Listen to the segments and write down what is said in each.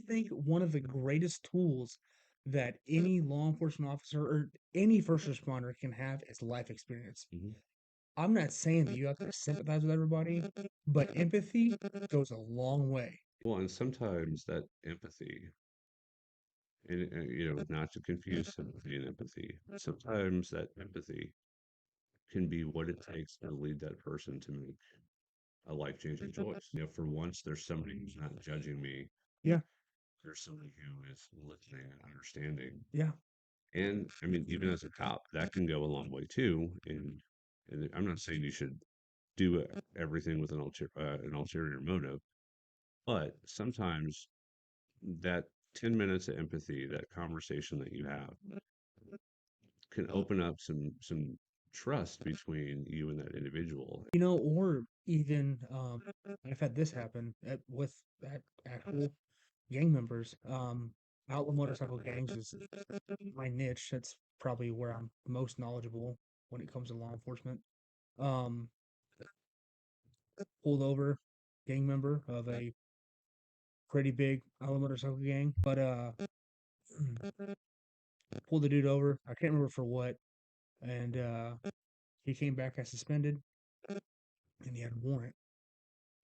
think one of the greatest tools that any law enforcement officer or any first responder can have is life experience. Mhm. I'm not saying that you have to sympathize with everybody, but empathy goes a long way. Well, and sometimes that empathy, and not to confuse sympathy and empathy, sometimes that empathy can be what it takes to lead that person to make a life-changing choice. For once, there's somebody who's not judging me. Yeah, There's somebody who is listening and understanding. yeah. And I mean, even as a cop, that can go a long way too. And I'm not saying you should do everything with an ulterior motive, but sometimes that 10 minutes of empathy, that conversation that you have, can open up some trust between you and that individual. Or even I've had this happen with actual gang members. Outlaw motorcycle gangs is my niche. That's probably where I'm most knowledgeable when it comes to law enforcement. Um, Pulled over gang member of a pretty big outlaw motorcycle gang, but pulled the dude over. I can't remember for what, and he came back as suspended, and he had a warrant.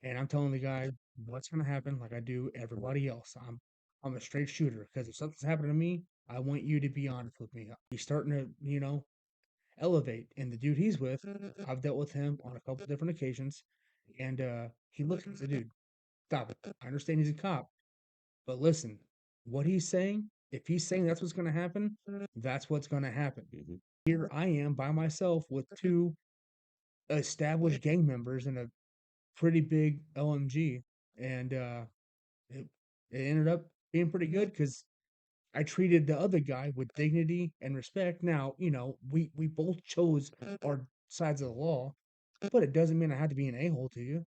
And I'm telling the guy what's gonna happen, like I do everybody else. I'm a straight shooter because if something's happening to me, I want you to be honest with me. He's starting to, elevate. And the dude he's with, I've dealt with him on a couple different occasions, and he looks and said, "Dude, stop it. I understand he's a cop, but listen, what he's saying, if he's saying that's what's gonna happen, that's what's gonna happen. Mhm. Here I am by myself with two established gang members and a pretty big LMG, and it, it ended up being pretty good because I treated the other guy with dignity and respect. Now, we both chose our sides of the law, but it doesn't mean I had to be an a hole to you.